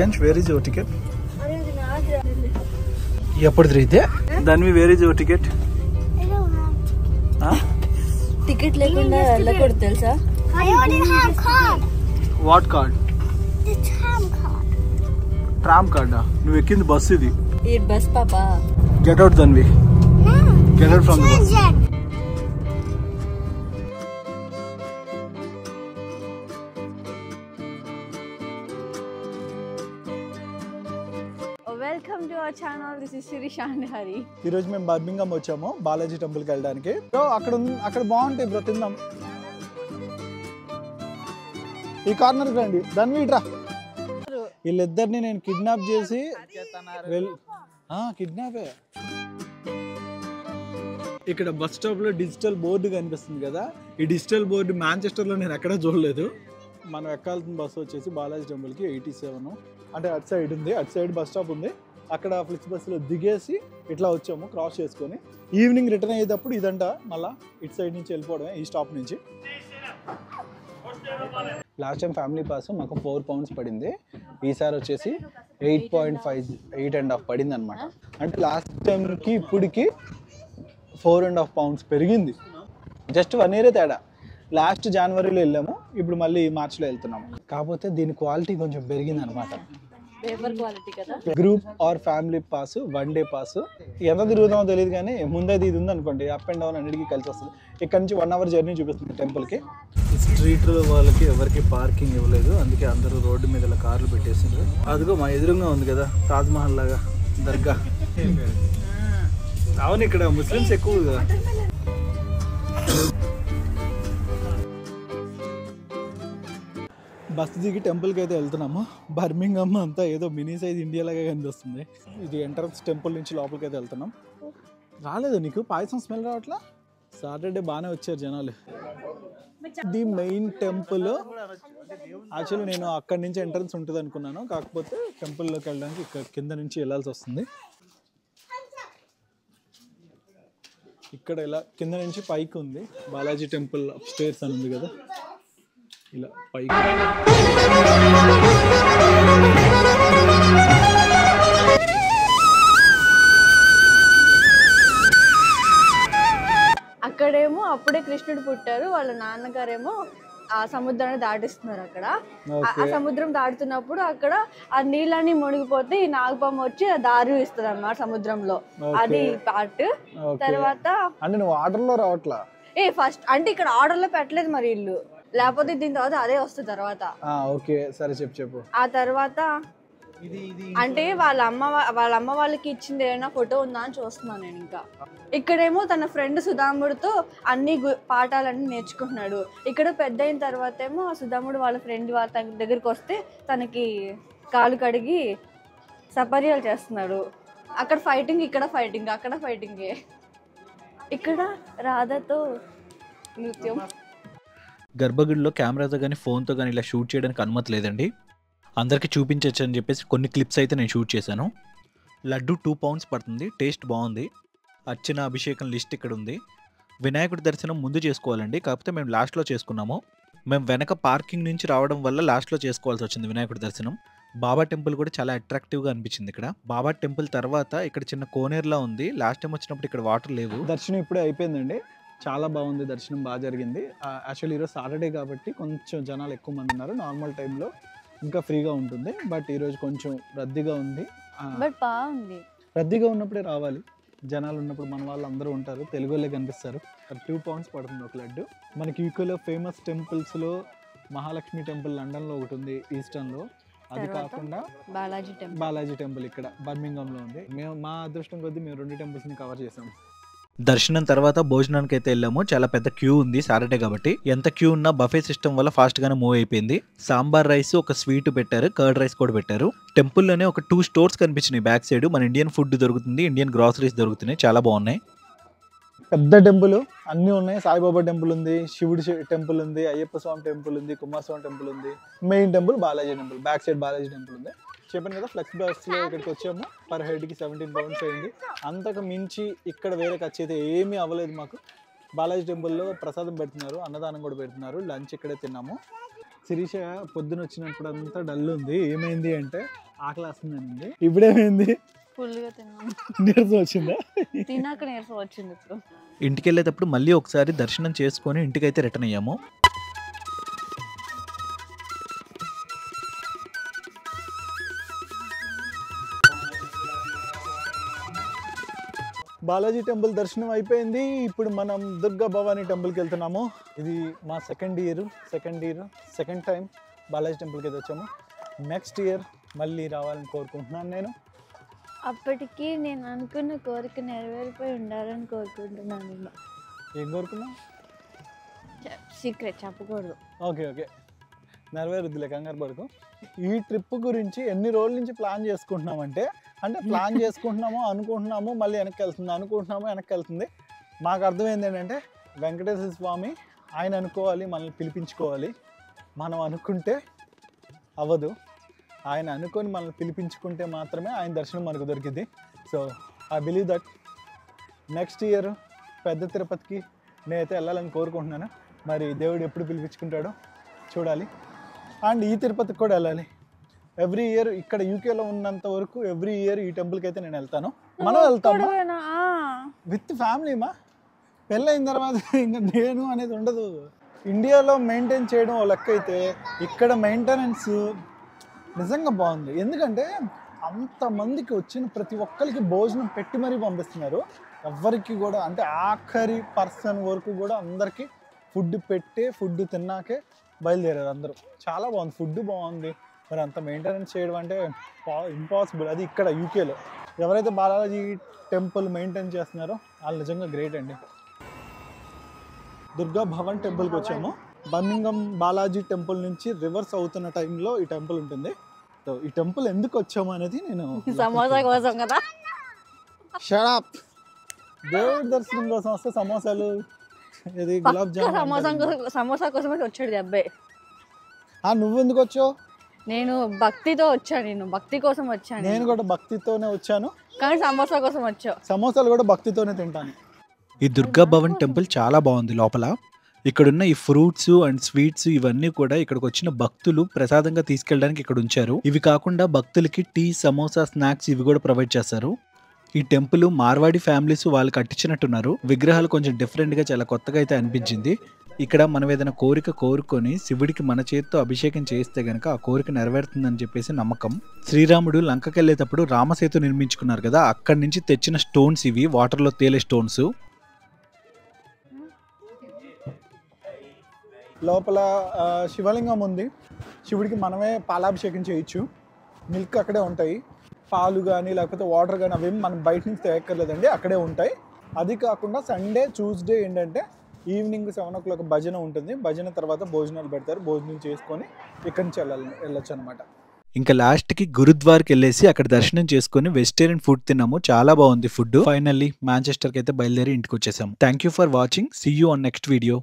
Priyansh, where is your ticket? ఎప్పుడు తిరిగితే దాన్ని where is your ticket? Ticket లేకుండా వెళ్ళకూడదు తెలుసా? What card? ట్రామ్ కార్డా? నువ్వు ఎక్కింది బస్ ఇది. ఈ బస్ పాపా. Get out Dhanvi. Get out from the bus. Welcome to our channel. This is Shirish and Hari. ఈ రోజు మేము బర్మింగమ్ వచ్చాము బాలాజీ టెంపుల్ కి వెళ్ళడానికి. అక్కడ బాగుంటాయి బ్రో, తిందాం. ఈ కార్నర్ రండి. దాన్ని ఇట్రా. వీళ్ళిద్దరిని నేను కిడ్నాప్ చేసి కిడ్నాపే. ఇక్కడ బస్ స్టాప్ లో డిజిటల్ బోర్డు కనిపిస్తుంది కదా, ఈ డిజిటల్ బోర్డు మాంచెస్టర్ లో నేను ఎక్కడా చూడలేదు. మనం ఎక్కాల్సిన బస్సు వచ్చేసి బాలాజీ టెంపుల్ కి 87, అంటే అటు సైడ్ ఉంది, అటు సైడ్ బస్ స్టాప్ ఉంది. అక్కడ ఫ్లిక్స్ బస్సులో దిగేసి ఇట్లా వచ్చాము క్రాస్ చేసుకొని. ఈవినింగ్ రిటర్న్ అయ్యేటప్పుడు ఇదంట మళ్ళీ ఇటు సైడ్ నుంచి వెళ్ళిపోవడమే, ఈ స్టాప్ నుంచి. లాస్ట్ టైం ఫ్యామిలీ పాస్ మాకు 4 pounds పడింది, ఈసారి వచ్చేసి 8.5 8.5 పడింది అనమాట. అంటే లాస్ట్ టైంకి ఇప్పటికి 4.5 pounds పెరిగింది. జస్ట్ 1 year తేడా. లాస్ట్ జనవరిలో వెళ్ళాము, ఇప్పుడు మళ్ళీ మార్చిలో వెళ్తున్నాము. కాకపోతే దీని క్వాలిటీ కొంచెం పెరిగింది అనమాట. పేపర్ క్వాలిటీ కదా. Group or family pass, 1 day pass. ఎంత తిరుగుతామో తెలియదు కానీ ముందైతే ఇది ఉంది అనుకోండి, అప్ అండ్ డౌన్ అన్నిటికీ కలిసి వస్తుంది. ఇక్కడ నుంచి 1 hour జర్నీ చూపిస్తుంది టెంపుల్కి. స్ట్రీట్లో వాళ్ళకి ఎవరికి పార్కింగ్ ఇవ్వలేదు, అందుకే అందరూ రోడ్డు మీద ఇలా కార్లు పెట్టేసిండ్రు. అదిగో మా ఎదురుగా ఉంది కదా తాజ్మహల్ లాగా దర్గా. అవును, ఇక్కడ ముస్లిమ్స్ ఎక్కువ కదా. బస్ దిగి టెంపుల్కి అయితే వెళ్తున్నాము. బర్మింగమ్ అంతా ఏదో మినీ సైజ్ ఇండియా లాగా కనిపిస్తుంది. ఇది ఎంట్రన్స్ టెంపుల్ నుంచి లోపలికి అయితే వెళ్తున్నాం. రాలేదు నీకు పాయసం స్మెల్ రావట్లా? సాటర్డే బాగానే వచ్చారు జనాలు. The main temple. యాక్చువల్లీ నేను అక్కడి నుంచి ఎంట్రన్స్ ఉంటుంది అనుకున్నాను, కాకపోతే టెంపుల్లోకి వెళ్ళడానికి ఇక్కడ కింద నుంచి వెళ్ళాల్సి వస్తుంది. ఇక్కడ ఇలా కింద నుంచి పైకి ఉంది బాలాజీ టెంపుల్. స్టేర్స్ అని ఉంది కదా, ఇలా పైకి. అక్కడేమో అప్పుడే కృష్ణుడు పుట్టారు, వాళ్ళ నాన్నగారేమో ఆ సముద్రాన్ని దాటిస్తున్నారు. అక్కడ ఆ సముద్రం దాటుతున్నప్పుడు అక్కడ ఆ నీళ్ళని మునిగిపోతే ఈ నాగపాము వచ్చి దారి ఇస్తుంది అన్నమాట సముద్రంలో. అది పార్ట్. తర్వాత అంటే నువ్వు ఆర్డర్ లో రావట్లా? ఫస్ట్ అంటే ఇక్కడ ఆర్డర్ లో పెట్టలేదు మరి ఇల్లు, లేకపోతే దీని తర్వాత అదే వస్తుంది తర్వాత. ఓకే సరే చెప్పు. ఆ తర్వాత అంటే వాళ్ళ అమ్మ వాళ్ళకి ఇచ్చింది ఏమైనా ఫోటో ఉందా అని చూస్తున్నాను నేను. ఇంకా ఇక్కడేమో తన ఫ్రెండ్ సుధాముడితో అన్ని పాఠాలన్నీ నేర్చుకుంటున్నాడు. ఇక్కడ పెద్ద అయిన తర్వాత ఏమో సుధాముడు వాళ్ళ ఫ్రెండ్ వాళ్ళ దగ్గరికి వస్తే తనకి కాలు కడిగి సపర్యాలు చేస్తున్నాడు. అక్కడ ఫైటింగ్, ఇక్కడ ఫైటింగ్, అక్కడ ఫైటింగే. ఇక్కడ రాధతో నృత్యం. గర్భగుడిలో కెమెరాతో కానీ ఫోన్తో కానీ ఇలా షూట్ చేయడానికి అనుమతి లేదండి. అందరికీ చూపించవచ్చు అని చెప్పేసి కొన్ని క్లిప్స్ అయితే నేను షూట్ చేశాను. లడ్డు 2 pounds పడుతుంది, టేస్ట్ బాగుంది. అర్చన అభిషేకం లిస్ట్ ఇక్కడ ఉంది. వినాయకుడి దర్శనం ముందు చేసుకోవాలండి, కాకపోతే మేము లాస్ట్లో చేసుకున్నాము. మేము వెనక పార్కింగ్ నుంచి రావడం వల్ల లాస్ట్లో చేసుకోవాల్సి వచ్చింది వినాయకుడి దర్శనం. బాబా టెంపుల్ కూడా చాలా అట్రాక్టివ్గా అనిపించింది. ఇక్కడ బాబా టెంపుల్ తర్వాత ఇక్కడ చిన్న కోనేరులా ఉంది. లాస్ట్ టైం వచ్చినప్పుడు ఇక్కడ వాటర్ లేవు. దర్శనం ఇప్పుడే అయిపోయిందండి, చాలా బాగుంది, దర్శనం బాగా జరిగింది. యాక్చువల్లీ ఈరోజు సాటర్డే కాబట్టి కొంచెం జనాలు ఎక్కువ మంది ఉన్నారు. నార్మల్ టైంలో ఇంకా ఫ్రీగా ఉంటుంది, బట్ ఈరోజు కొంచెం రద్దీగా ఉంది. బట్ బాగుంది. రద్దీగా ఉన్నప్పుడే రావాలి, జనాలు ఉన్నప్పుడు మన వాళ్ళు అందరూ ఉంటారు, తెలుగు వాళ్ళే కనిపిస్తారు. 2 pounds పడుతుంది ఒక లడ్డు. మనకి యూకేలో ఫేమస్ టెంపుల్స్లో మహాలక్ష్మి టెంపుల్ లండన్లో ఒకటి ఉంది ఈస్టర్న్లో. అది కాకుండా బాలాజీ టెంపుల్ ఇక్కడ బర్మింగంలో ఉంది. మా అదృష్టం కొద్దీ మేము 2 temples కవర్ చేసాము. దర్శనం తర్వాత భోజనానికి అయితే వెళ్ళాము. చాలా పెద్ద క్యూ ఉంది సాటర్డే కాబట్టి. ఎంత క్యూ ఉన్నా బఫే సిస్టమ్ వల్ల ఫాస్ట్ గానే మూవ్ అయిపోయింది. సాంబార్ రైస్, ఒక స్వీట్ పెట్టారు, కర్డ్ రైస్ కూడా పెట్టారు. టెంపుల్లోనే ఒక 2 stores కనిపించినాయి బ్యాక్ సైడ్. మన ఇండియన్ ఫుడ్ దొరుకుతుంది, ఇండియన్ గ్రాసరీస్ దొరుకుతున్నాయి, చాలా బాగున్నాయి. పెద్ద టెంపుల్ అన్నీ ఉన్నాయి. సాయిబాబా టెంపుల్ ఉంది, శివుడి టెంపుల్ ఉంది, అయ్యప్ప స్వామి టెంపుల్ ఉంది, కుమారస్వామి టెంపుల్ ఉంది. Main temple Balaji temple, back side Balaji temple ఉంది. చెప్పాను కదా ఫ్లెక్స్ బస్లో ఇక్కడికి వచ్చాము. పర్ హెడ్కి 17 pounds అయింది. అంతకు మించి ఇక్కడ వేరే ఖర్చు అయితే ఏమీ అవ్వలేదు మాకు. బాలాజీ టెంపుల్లో ప్రసాదం పెడుతున్నారు, అన్నదానం కూడా పెడుతున్నారు. లంచ్ ఇక్కడే తిన్నాము. శిరీష పొద్దున వచ్చినప్పుడు అంతా డల్ ఉంది. ఏమైంది అంటే ఆకలి వేస్తుందండి. ఇప్పుడేమైంది? ఫుల్గా తిన్నాను. నీరసం వచ్చిందా? తిన్నాక నీరసం వచ్చింది. ఇప్పుడు ఇంటికి వెళ్ళేటప్పుడు మళ్ళీ ఒకసారి దర్శనం చేసుకొని ఇంటికైతే రిటర్న్ అయ్యాము. బాలాజీ టెంపుల్ దర్శనం అయిపోయింది. ఇప్పుడు మనం దుర్గా భవానీ టెంపుల్కి వెళ్తున్నాము. ఇది మా సెకండ్ టైం బాలాజీ టెంపుల్కి అయితే వచ్చాము. నెక్స్ట్ ఇయర్ మళ్ళీ రావాలని కోరుకుంటున్నాను నేను. అప్పటికి నేను అనుకున్న కోరిక నెరవేరిపోయి ఉండాలని కోరుకుంటున్నాను. ఏం కోరుకున్నావు? సీక్రెట్ చెప్పకూడదు. ఓకే నెరవేరుద్దులే, కంగారు పడుకు. ఈ ట్రిప్ గురించి ఎన్ని రోజుల నుంచి ప్లాన్ చేసుకుంటున్నామంటే, ప్లాన్ చేసుకుంటున్నాము అనుకుంటున్నాము మళ్ళీ వెనక్కి వెళ్తుంది. మాకు అర్థమైంది ఏంటంటే వెంకటేశ్వర స్వామి ఆయన అనుకోవాలి, మనల్ని పిలిపించుకోవాలి. మనం అనుకుంటే అవ్వదు. ఆయన అనుకొని మనల్ని పిలిపించుకుంటే మాత్రమే ఆయన దర్శనం మనకు దొరికింది. So I believe that next year పెద్ద తిరుపతికి నేనైతే వెళ్ళాలని కోరుకుంటున్నాను. మరి దేవుడు ఎప్పుడు పిలిపించుకుంటాడో చూడాలి. అండ్ ఈ తిరుపతికి కూడా వెళ్ళాలి. ఎవ్రీ ఇయర్ ఇక్కడ యూకేలో ఉన్నంత వరకు ఎవ్రీ ఇయర్ ఈ టెంపుల్కి అయితే నేను వెళ్తాను. మనం వెళ్తాము విత్ ఫ్యామిలీ. పెళ్ళైన తర్వాత ఇంకా నేను అనేది ఉండదు. ఇండియాలో మెయింటైన్ చేయడం ఓ లెక్క అయితే ఇక్కడ మెయింటెనెన్స్ నిజంగా బాగుంది. ఎందుకంటే అంతమందికి వచ్చిన ప్రతి ఒక్కరికి భోజనం పెట్టి మరీ పంపిస్తున్నారు. ఎవరికి కూడా ఆఖరి పర్సన్ వరకు కూడా అందరికీ ఫుడ్ తిన్నాకే బయలుదేరారు అందరూ. చాలా బాగుంది, ఫుడ్ బాగుంది. మరి అంత మెయింటెనెన్స్ చేయడం అంటే ఇంపాసిబుల్. అది ఇక్కడ యూకేలో ఎవరైతే బాలాజీ టెంపుల్ మెయింటైన్ చేస్తున్నారో వాళ్ళు నిజంగా గ్రేట్ అండి. దుర్గా భవన్ టెంపుల్కి వచ్చాము. బర్మింగం బాలాజీ టెంపుల్ నుంచి రివర్స్ అవుతున్న టైంలో ఈ టెంపుల్ ఉంటుంది. సో ఈ టెంపుల్ ఎందుకు వచ్చాము అనేది నేను సమోసా కోసం కదా. షడాప్. దేవుడి దర్శనం కోసం వస్తే సమోసాలు, ఇది గులాబ్ జామున్. సమోసా కోసమే వచ్చాడు అబ్బాయి. నువ్వు ఎందుకు వచ్చావు? నేను భక్తితో వచ్చాను. నేను భక్తి కోసం వచ్చాను. నేను కూడా భక్తితోనే వచ్చాను. కానీ సమోసా కోసం వచ్చావు. సమోసాలు కూడా భక్తితోనే తింటాను. ఈ దుర్గా భవన్ టెంపుల్ చాలా బాగుంది. లోపల ఇక్కడున్న ఈ ఫ్రూట్స్ అండ్ స్వీట్స్ ఇవన్నీ కూడా ఇక్కడికి వచ్చిన భక్తులు ప్రసాదంగా తీసుకెళ్ళడానికి ఇక్కడ ఉంచారు. ఇవి కాకుండా భక్తులకి టీ, సమోసా, స్నాక్స్ ఇవి కూడా ప్రొవైడ్ చేస్తారు. ఈ టెంపుల్ మార్వాడి ఫ్యామిలీస్ వాళ్ళు కట్టించినట్టున్నారు. విగ్రహాలు కొంచెం డిఫరెంట్ గా చాలా కొత్తగా అయితే అనిపించింది. ఇక్కడ మనం ఏదైనా కోరిక కోరుకొని శివుడికి మన చేతితో అభిషేకం చేస్తే గనక ఆ కోరిక నెరవేరుతుందని చెప్పేసి నమ్మకం. శ్రీరాముడు లంకకి వెళ్ళేటప్పుడు రామసేతు నిర్మించుకున్నారు కదా, అక్కడి నుంచి తెచ్చిన స్టోన్స్ ఇవి, వాటర్లో తేలే స్టోన్స్. లోపల శివలింగం ఉంది. శివుడికి మనమే పాలాభిషేకం చేయొచ్చు. మిల్క్ అక్కడే ఉంటాయి. పాలు కానీ లేకపోతే వాటర్ కానీ అవేమి మనం బయట నుంచి తేక్కర్లేదండి, అక్కడే ఉంటాయి. అది కాకుండా సండే, ట్యూస్డే ఏంటంటే ఈవినింగ్ 7 o'clock భజన ఉంటుంది. భజన తర్వాత భోజనాలు పెడతారు. భోజనం చేసుకొని ఇక్కడి నుంచి వెళ్ళొచ్చు అనమాట. ఇంకా లాస్ట్ కి గురుద్వార్కి వెళ్ళేసి అక్కడ దర్శనం చేసుకుని వెజిటేరియన్ ఫుడ్ తిన్నాము. చాలా బాగుంది ఫుడ్. ఫైనల్లీ మాంచెస్టర్ కి అయితే బయలుదేరి ఇంటికి వచ్చేసాము. Thank you for watching. See you on next video.